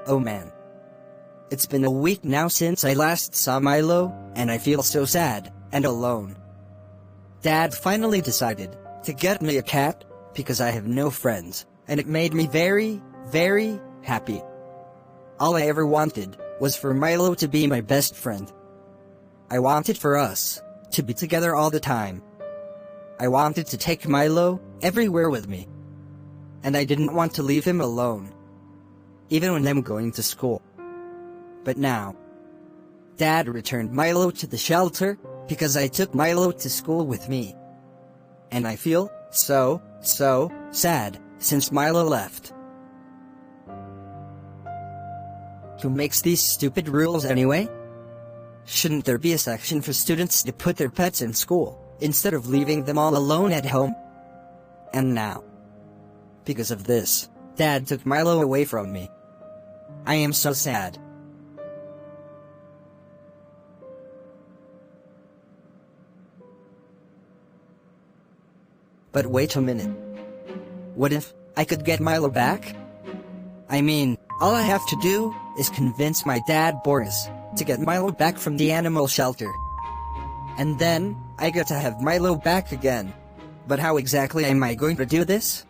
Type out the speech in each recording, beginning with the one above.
Oh man. It's been a week now since I last saw Milo, and I feel so sad and alone. Dad finally decided to get me a cat because I have no friends, and it made me very, very happy. All I ever wanted was for Milo to be my best friend. I wanted for us to be together all the time. I wanted to take Milo everywhere with me. And I didn't want to leave him alone, even when I'm going to school. But now, Dad returned Milo to the shelter because I took Milo to school with me. And I feel so sad since Milo left. Who makes these stupid rules anyway? Shouldn't there be a section for students to put their pets in school, instead of leaving them all alone at home? And now, because of this, Dad took Milo away from me. I am so sad. But wait a minute. What if I could get Milo back? I mean, all I have to do is convince my dad Boris to get Milo back from the animal shelter. And then, I get to have Milo back again. But how exactly am I going to do this?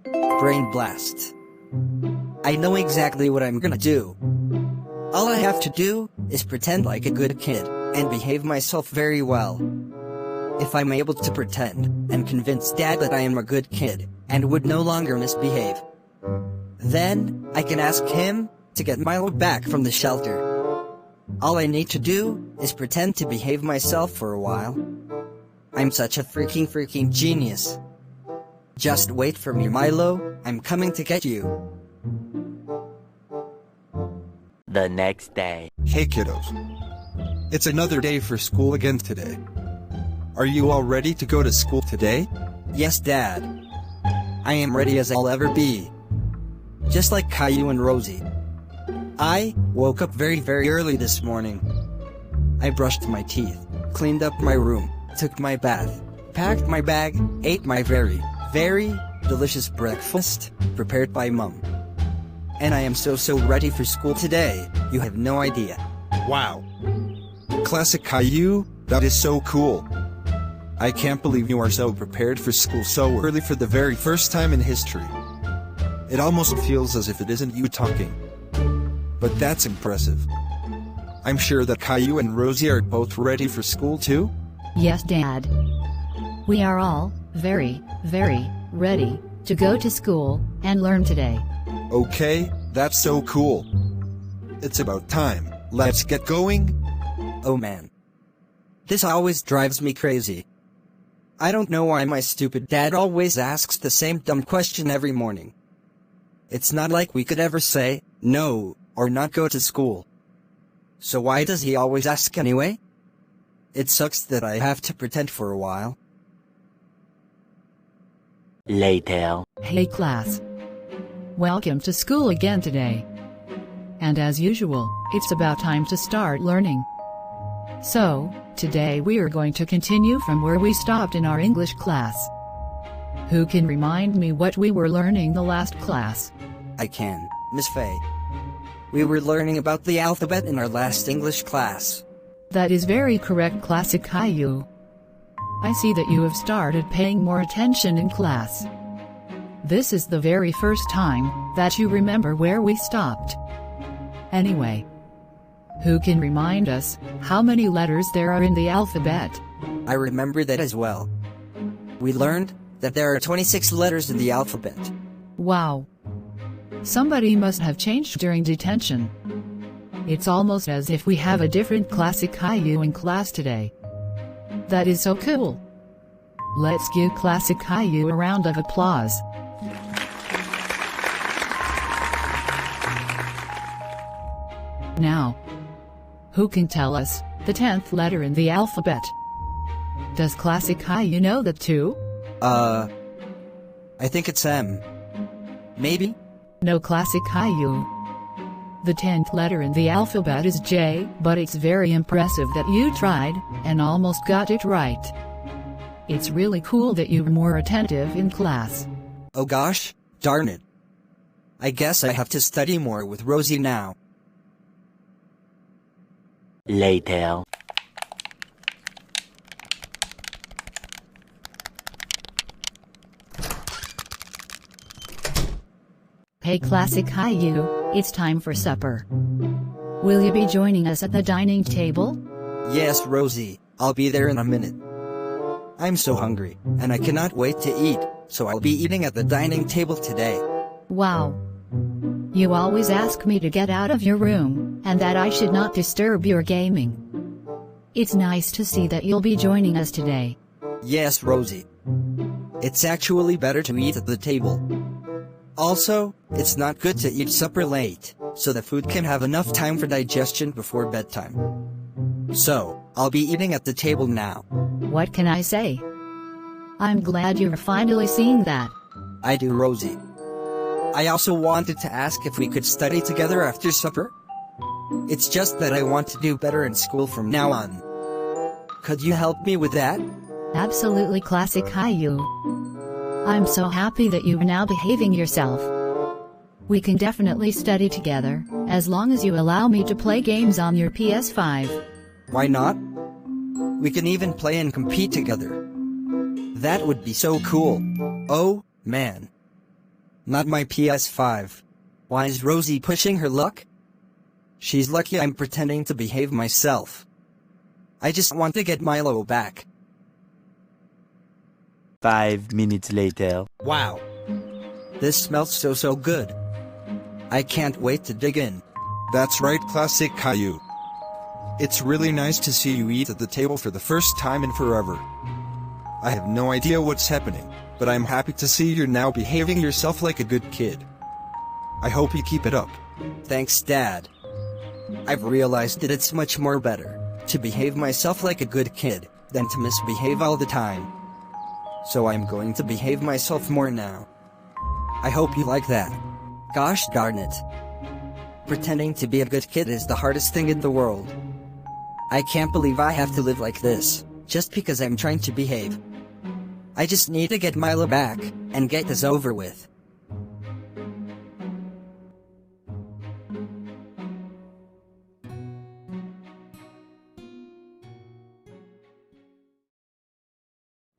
Brain blast. I know exactly what I'm gonna do. All I have to do is pretend like a good kid and behave myself very well. If I'm able to pretend and convince Dad that I am a good kid and would no longer misbehave, then I can ask him to get Milo back from the shelter. All I need to do is pretend to behave myself for a while. I'm such a freaking genius. Just wait for me, Milo. I'm coming to get you. The next day. Hey kiddos. It's another day for school again today. Are you all ready to go to school today? Yes, Dad. I am ready as I'll ever be. Just like Caillou and Rosie. I woke up very early this morning. I brushed my teeth, cleaned up my room, took my bath, packed my bag, ate my very delicious breakfast, prepared by Mom. And I am so ready for school today, you have no idea. Wow. Classic Caillou, that is so cool. I can't believe you are so prepared for school so early for the very first time in history. It almost feels as if it isn't you talking. But that's impressive. I'm sure that Caillou and Rosie are both ready for school too? Yes, Dad. We are all very ready to go to school and learn today. Okay, that's so cool. It's about time. Let's get going. Oh man. This always drives me crazy. I don't know why my stupid dad always asks the same dumb question every morning. It's not like we could ever say no or not go to school. So why does he always ask anyway? It sucks that I have to pretend for a while. Later. Hey class. Welcome to school again today. And as usual, it's about time to start learning. So, today we are going to continue from where we stopped in our English class. Who can remind me what we were learning the last class? I can, Miss Faye. We were learning about the alphabet in our last English class. That is very correct, Classic Caillou. I see that you have started paying more attention in class. This is the very first time that you remember where we stopped. Anyway, who can remind us how many letters there are in the alphabet? I remember that as well. We learned that there are 26 letters in the alphabet. Wow. Somebody must have changed during detention. It's almost as if we have a different Classic Caillou in class today. That is so cool. Let's give Classic Caillou a round of applause. Now, who can tell us the 10th letter in the alphabet? Does Classic Caillou know that too? I think it's M. Maybe? No, Classic Caillou. The 10th letter in the alphabet is J, but it's very impressive that you tried and almost got it right. It's really cool that you were more attentive in class. Oh gosh, darn it. I guess I have to study more with Rosie now. Later. Hey Classic Caillou, it's time for supper. Will you be joining us at the dining table? Yes, Rosie, I'll be there in a minute. I'm so hungry, and I cannot wait to eat, so I'll be eating at the dining table today. Wow. You always ask me to get out of your room, and that I should not disturb your gaming. It's nice to see that you'll be joining us today. Yes, Rosie. It's actually better to eat at the table. Also, it's not good to eat supper late, so the food can have enough time for digestion before bedtime. So, I'll be eating at the table now. What can I say? I'm glad you're finally seeing that. I do, Rosie. I also wanted to ask if we could study together after supper. It's just that I want to do better in school from now on. Could you help me with that? Absolutely, Classic Caillou. I'm so happy that you are now behaving yourself. We can definitely study together, as long as you allow me to play games on your PS5. Why not? We can even play and compete together. That would be so cool. Oh, man. Not my PS5. Why is Rosie pushing her luck? She's lucky I'm pretending to behave myself. I just want to get Milo back. 5 minutes later. Wow. This smells so good. I can't wait to dig in. That's right, Classic Caillou. It's really nice to see you eat at the table for the first time in forever. I have no idea what's happening, but I'm happy to see you're now behaving yourself like a good kid. I hope you keep it up. Thanks, Dad. I've realized that it's much more better to behave myself like a good kid than to misbehave all the time. So I'm going to behave myself more now. I hope you like that. Gosh darn it. Pretending to be a good kid is the hardest thing in the world. I can't believe I have to live like this, just because I'm trying to behave. I just need to get Milo back, and get this over with.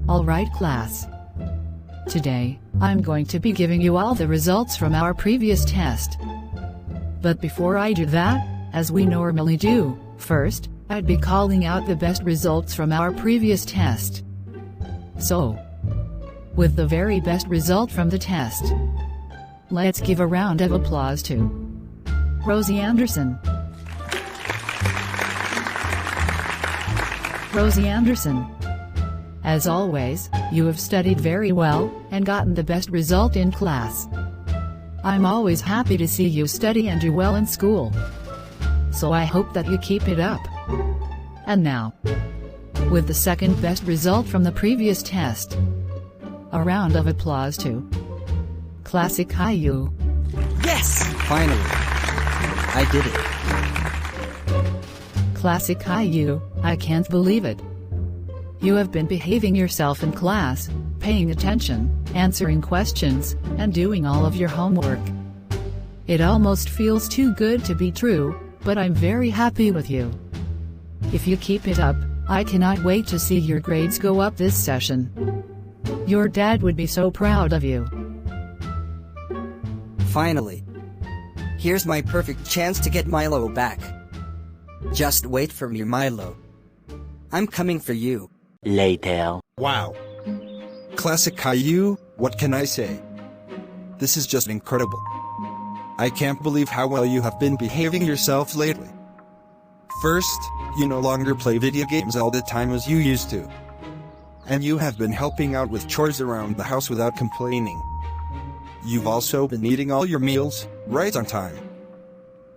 Alright class. Today, I'm going to be giving you all the results from our previous test. But before I do that, as we normally do, first, I'd be calling out the best results from our previous test. So, with the very best result from the test, let's give a round of applause to Rosie Anderson. Rosie Anderson. As always, you have studied very well, and gotten the best result in class. I'm always happy to see you study and do well in school. So I hope that you keep it up. And now, with the second best result from the previous test, a round of applause to Classic Caillou. Yes! Finally. I did it. Classic Caillou, I can't believe it. You have been behaving yourself in class, paying attention, answering questions, and doing all of your homework. It almost feels too good to be true, but I'm very happy with you. If you keep it up, I cannot wait to see your grades go up this session. Your dad would be so proud of you. Finally. Here's my perfect chance to get Milo back. Just wait for me, Milo. I'm coming for you. Later. Wow. Classic Caillou, what can I say? This is just incredible. I can't believe how well you have been behaving yourself lately. First, you no longer play video games all the time as you used to. And you have been helping out with chores around the house without complaining. You've also been eating all your meals, right on time.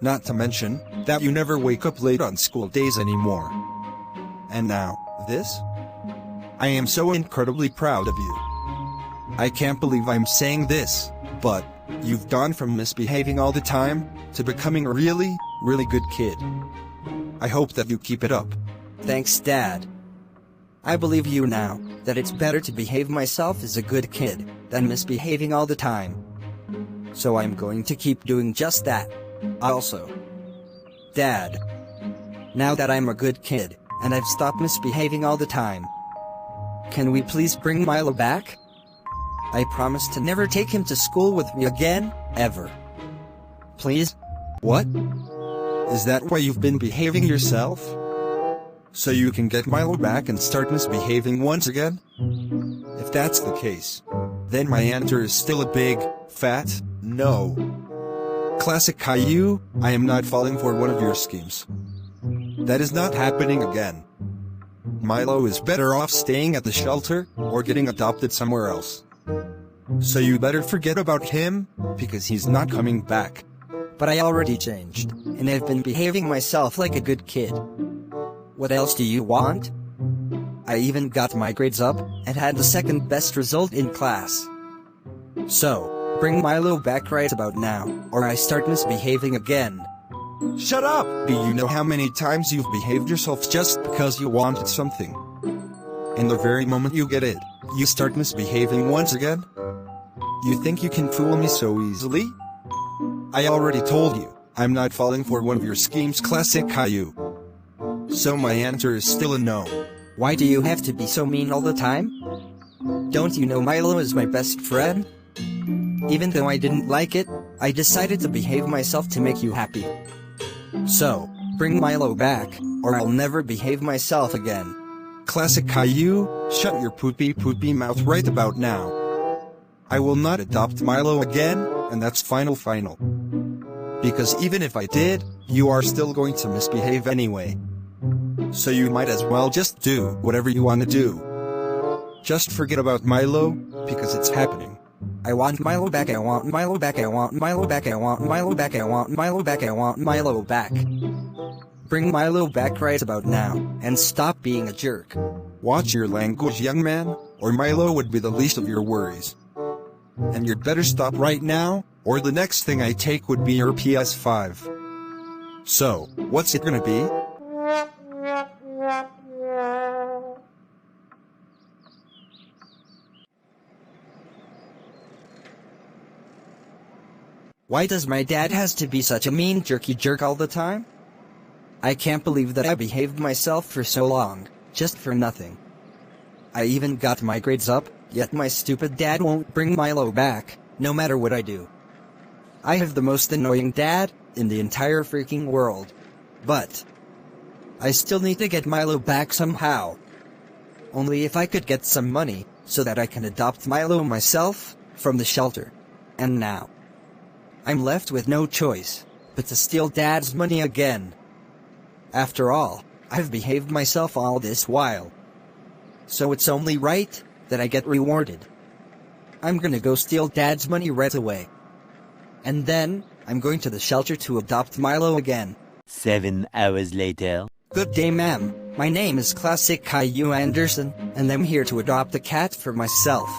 Not to mention, that you never wake up late on school days anymore. And now, this? I am so incredibly proud of you. I can't believe I'm saying this, but you've gone from misbehaving all the time to becoming a really, really good kid. I hope that you keep it up. Thanks, Dad. I believe you now, that it's better to behave myself as a good kid than misbehaving all the time. So I'm going to keep doing just that. Also, Dad, now that I'm a good kid, and I've stopped misbehaving all the time, can we please bring Milo back? I promise to never take him to school with me again, ever. Please? What? Is that why you've been behaving yourself? So you can get Milo back and start misbehaving once again? If that's the case, then my answer is still a big, fat, no. Classic Caillou, I am not falling for one of your schemes. That is not happening again. Milo is better off staying at the shelter, or getting adopted somewhere else. So you better forget about him, because he's not coming back. But I already changed, and I've been behaving myself like a good kid. What else do you want? I even got my grades up, and had the second best result in class. So, bring Milo back right about now, or I start misbehaving again. Shut up! Do you know how many times you've behaved yourself just because you wanted something? And the very moment you get it, you start misbehaving once again? You think you can fool me so easily? I already told you, I'm not falling for one of your schemes, Classic Caillou. So my answer is still a no. Why do you have to be so mean all the time? Don't you know Milo is my best friend? Even though I didn't like it, I decided to behave myself to make you happy. So, bring Milo back, or I'll never behave myself again. Classic Caillou, shut your poopy mouth right about now. I will not adopt Milo again, and that's final. Because even if I did, you are still going to misbehave anyway. So you might as well just do whatever you want to do. Just forget about Milo, because it's happening. I want Milo back, I want Milo back, I want Milo back, I want Milo back, I want Milo back, I want Milo back. Bring Milo back right about now, and stop being a jerk. Watch your language, young man, or Milo would be the least of your worries. And you'd better stop right now, or the next thing I take would be your PS5. So, what's it gonna be? Why does my dad has to be such a mean jerky jerk all the time? I can't believe that I behaved myself for so long, just for nothing. I even got my grades up, yet my stupid dad won't bring Milo back, no matter what I do. I have the most annoying dad in the entire freaking world. But I still need to get Milo back somehow. Only if I could get some money, so that I can adopt Milo myself, from the shelter. And now I'm left with no choice but to steal Dad's money again. After all, I've behaved myself all this while. So it's only right that I get rewarded. I'm gonna go steal Dad's money right away. And then, I'm going to the shelter to adopt Milo again. 7 hours later. Good day, ma'am. My name is Classic Caillou Anderson, and I'm here to adopt a cat for myself.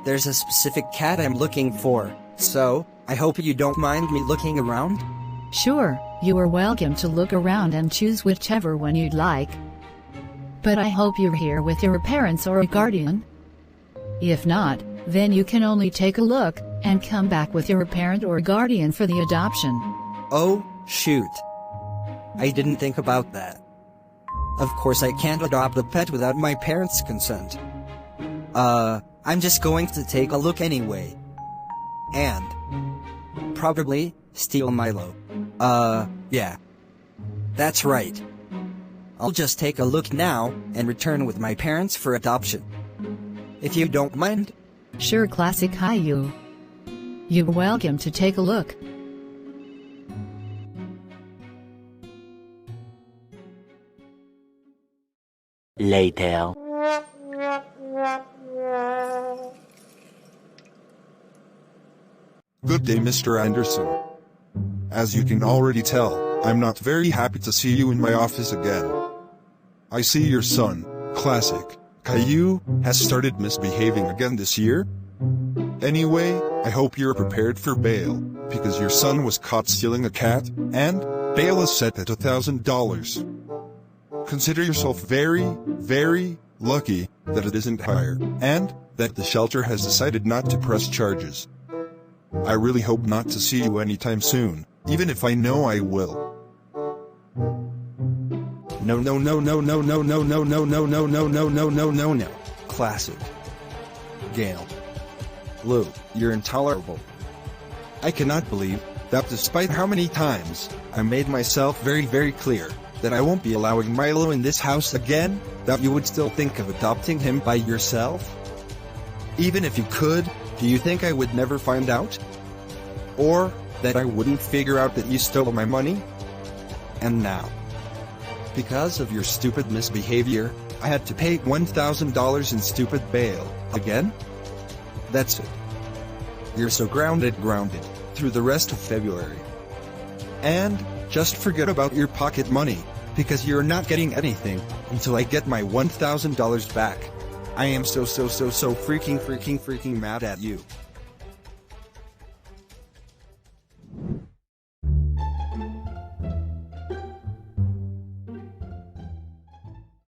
There's a specific cat I'm looking for, so I hope you don't mind me looking around. Sure, you are welcome to look around and choose whichever one you'd like. But I hope you're here with your parents or a guardian. If not, then you can only take a look, and come back with your parent or guardian for the adoption. Oh, shoot. I didn't think about that. Of course I can't adopt a pet without my parents' consent. I'm just going to take a look anyway. And probably steal Milo. Yeah. That's right. I'll just take a look now, and return with my parents for adoption. If you don't mind. Sure, Classic Caillou. You're welcome to take a look. Later. Good day, Mr. Anderson. As you can already tell, I'm not very happy to see you in my office again. I see your son, Classic Caillou, has started misbehaving again this year. Anyway, I hope you're prepared for bail, because your son was caught stealing a cat, and bail is set at $1,000. Consider yourself very, very lucky that it isn't higher, and that the shelter has decided not to press charges. I really hope not to see you anytime soon, even if I know I will. No no no no no no no no no no no no no no no no no. Classic. Gail. Lou, you're intolerable. I cannot believe that despite how many times I made myself very clear that I won't be allowing Milo in this house again, that you would still think of adopting him by yourself? Even if you could, do you think I would never find out? Or that I wouldn't figure out that you stole my money? And now, because of your stupid misbehavior, I had to pay $1,000 in stupid bail again? That's it. You're so grounded through the rest of February. And just forget about your pocket money, because you're not getting anything until I get my $1,000 back. I am so freaking mad at you.